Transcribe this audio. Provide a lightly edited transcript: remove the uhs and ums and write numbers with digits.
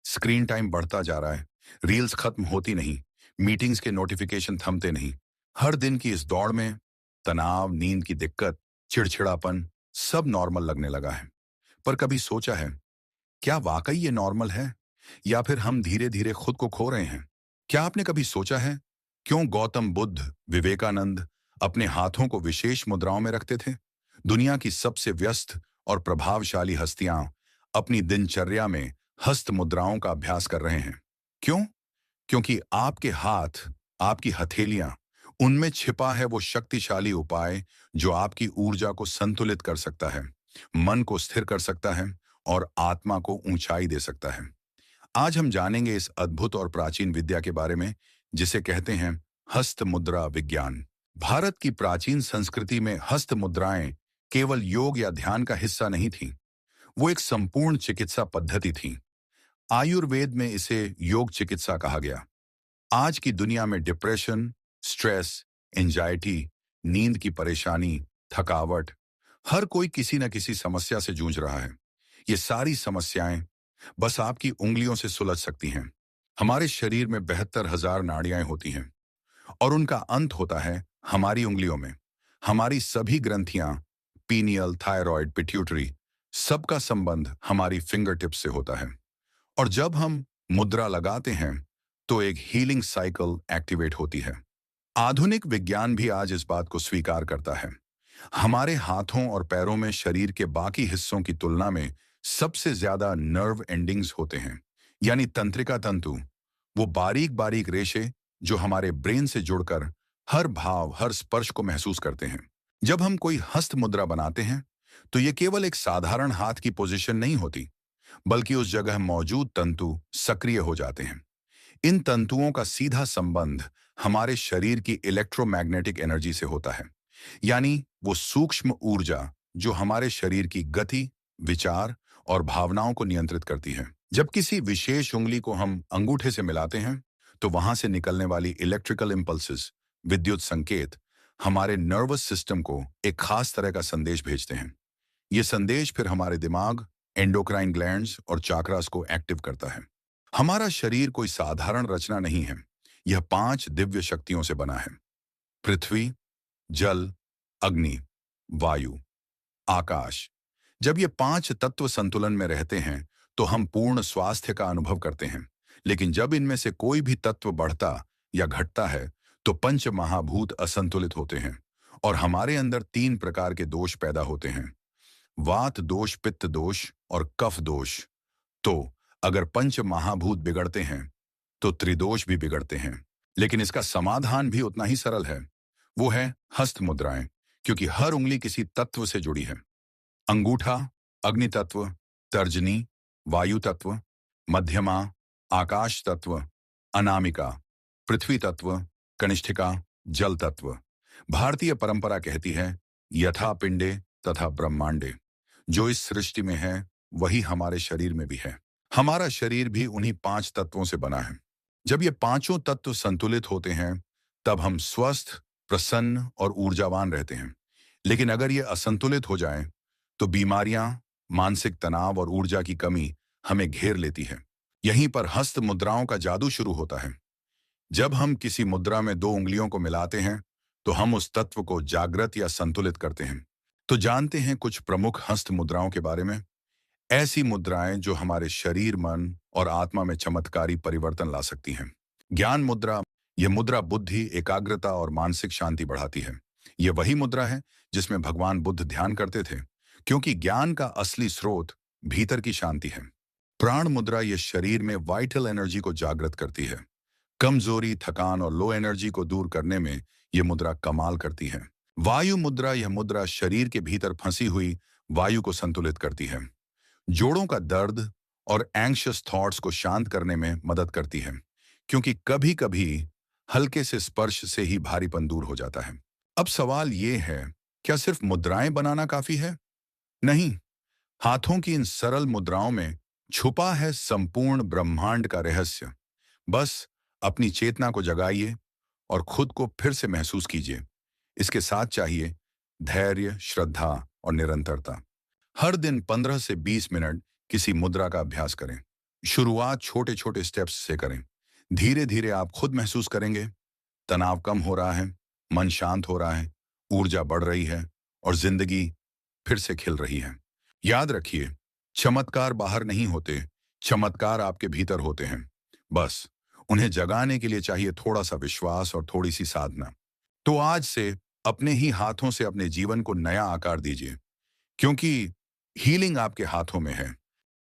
Screen time बढ़ता जा रहा है, रील्स खत्म होती नहीं, मीटिंग्स के नोटिफिकेशन थमते नहीं। हर दिन की इस दौड़ में तनाव, नींद की दिक्कत, चिड़चिड़ापन सब नॉर्मल लगने लगा है। पर कभी सोचा है, क्या वाकई ये नॉर्मल है या फिर हम धीरे धीरे खुद को खो रहे हैं? क्या आपने कभी सोचा है क्यों गौतम बुद्ध, विवेकानंद अपने हाथों को विशेष मुद्राओं में रखते थे? दुनिया की सबसे व्यस्त और प्रभावशाली हस्तियां अपनी दिनचर्या में हस्त मुद्राओं का अभ्यास कर रहे हैं। क्यों? क्योंकि आपके हाथ, आपकी हथेलियां, उनमें छिपा है वो शक्तिशाली उपाय जो आपकी ऊर्जा को संतुलित कर सकता है, मन को स्थिर कर सकता है और आत्मा को ऊंचाई दे सकता है। आज हम जानेंगे इस अद्भुत और प्राचीन विद्या के बारे में जिसे कहते हैं हस्त मुद्रा विज्ञान। भारत की प्राचीन संस्कृति में हस्त मुद्राएं केवल योग या ध्यान का हिस्सा नहीं थीं, वो एक संपूर्ण चिकित्सा पद्धति थी। आयुर्वेद में इसे योग चिकित्सा कहा गया। आज की दुनिया में डिप्रेशन, स्ट्रेस, एंजाइटी, नींद की परेशानी, थकावट, हर कोई किसी न किसी समस्या से जूझ रहा है। ये सारी समस्याएं बस आपकी उंगलियों से सुलझ सकती हैं। हमारे शरीर में 72,000 नाड़ियां होती हैं और उनका अंत होता है हमारी उंगलियों में। हमारी सभी ग्रंथियां, पीनियल, थायराइड, पिट्यूटरी, सबका संबंध हमारी फिंगर टिप्स से होता है। और जब हम मुद्रा लगाते हैं तो एक हीलिंग साइकिल एक्टिवेट होती है। आधुनिक विज्ञान भी आज इस बात को स्वीकार करता है। हमारे हाथों और पैरों में शरीर के बाकी हिस्सों की तुलना में सबसे ज्यादा नर्व एंडिंग्स होते हैं, यानी तंत्रिका तंतु, वो बारीक बारीक रेशे जो हमारे ब्रेन से जुड़कर हर भाव, हर स्पर्श को महसूस करते हैं। जब हम कोई हस्त मुद्रा बनाते हैं तो ये केवल एक साधारण हाथ की पोजीशन नहीं होती, बल्कि उस जगह मौजूद तंतु सक्रिय हो जाते हैं। इन तंतुओं का सीधा संबंध हमारे शरीर की इलेक्ट्रोमैग्नेटिक एनर्जी से होता है, यानी वो सूक्ष्म ऊर्जा जो हमारे शरीर की गति, विचार और भावनाओं को नियंत्रित करती है। जब किसी विशेष उंगली को हम अंगूठे से मिलाते हैं तो वहां से निकलने वाली इलेक्ट्रिकल इंपल्सेस, विद्युत संकेत, हमारे नर्वस सिस्टम को एक खास तरह का संदेश भेजते हैं। ये संदेश फिर हमारे दिमाग, एंडोक्राइन ग्लैंड्स और चाक्रास को एक्टिव करता है। हमारा शरीर कोई साधारण रचना नहीं है, यह 5 दिव्य शक्तियों से बना है। पृथ्वी, जल, अग्नि, वायु, आकाश। जब ये 5 तत्व संतुलन में रहते हैं तो हम पूर्ण स्वास्थ्य का अनुभव करते हैं। लेकिन जब इनमें से कोई भी तत्व बढ़ता या घटता है तो पंच महाभूत असंतुलित होते हैं और हमारे अंदर 3 प्रकार के दोष पैदा होते हैं: वात दोष, पित्त दोष और कफ दोष। तो अगर पंच महाभूत बिगड़ते हैं तो त्रिदोष भी बिगड़ते हैं। लेकिन इसका समाधान भी उतना ही सरल है, वो है हस्त मुद्राएं, क्योंकि हर उंगली किसी तत्व से जुड़ी है। अंगूठा अग्नि तत्व, तर्जनी वायु तत्व, मध्यमा आकाश तत्व, अनामिका पृथ्वी तत्व, कनिष्ठिका जल तत्व। भारतीय परंपरा कहती है यथा पिंडे तथा ब्रह्मांडे, जो इस सृष्टि में है वही हमारे शरीर में भी है। हमारा शरीर भी उन्हीं 5 तत्वों से बना है। जब ये पांचों तत्व संतुलित होते हैं तब हम स्वस्थ, प्रसन्न और ऊर्जावान रहते हैं। लेकिन अगर ये असंतुलित हो जाएं तो बीमारियां, मानसिक तनाव और ऊर्जा की कमी हमें घेर लेती है। यहीं पर हस्त मुद्राओं का जादू शुरू होता है। जब हम किसी मुद्रा में 2 उंगलियों को मिलाते हैं तो हम उस तत्व को जागृत या संतुलित करते हैं। तो जानते हैं कुछ प्रमुख हस्त मुद्राओं के बारे में। ऐसी मुद्राएं जो हमारे शरीर, मन और आत्मा में चमत्कारी परिवर्तन ला सकती हैं। ज्ञान मुद्रा, यह मुद्रा बुद्धि, एकाग्रता और मानसिक शांति बढ़ाती है। यह वही मुद्रा है जिसमें भगवान बुद्ध ध्यान करते थे, क्योंकि ज्ञान का असली स्रोत भीतर की शांति है। प्राण मुद्रा, यह शरीर में वाइटल एनर्जी को जागृत करती है। कमजोरी, थकान और लो एनर्जी को दूर करने में यह मुद्रा कमाल करती है। वायु मुद्रा, यह मुद्रा शरीर के भीतर फंसी हुई वायु को संतुलित करती है। जोड़ों का दर्द और एंग्शियस थॉट्स को शांत करने में मदद करती है, क्योंकि कभी-कभी हल्के से स्पर्श से ही भारीपन दूर हो जाता है। अब सवाल ये है, क्या सिर्फ मुद्राएं बनाना काफी है? नहीं, हाथों की इन सरल मुद्राओं में छुपा है संपूर्ण ब्रह्मांड का रहस्य। बस अपनी चेतना को जगाइए और खुद को फिर से महसूस कीजिए। इसके साथ चाहिए धैर्य, श्रद्धा और निरंतरता। हर दिन 15 से 20 मिनट किसी मुद्रा का अभ्यास करें। शुरुआत छोटे छोटे स्टेप्स से करें। धीरे धीरे आप खुद महसूस करेंगे तनाव कम हो रहा है, मन शांत हो रहा है, ऊर्जा बढ़ रही है और जिंदगी फिर से खिल रही है। याद रखिए, चमत्कार बाहर नहीं होते, चमत्कार आपके भीतर होते हैं। बस उन्हें जगाने के लिए चाहिए थोड़ा सा विश्वास और थोड़ी सी साधना। तो आज से अपने ही हाथों से अपने जीवन को नया आकार दीजिए, क्योंकि हीलिंग आपके हाथों में है।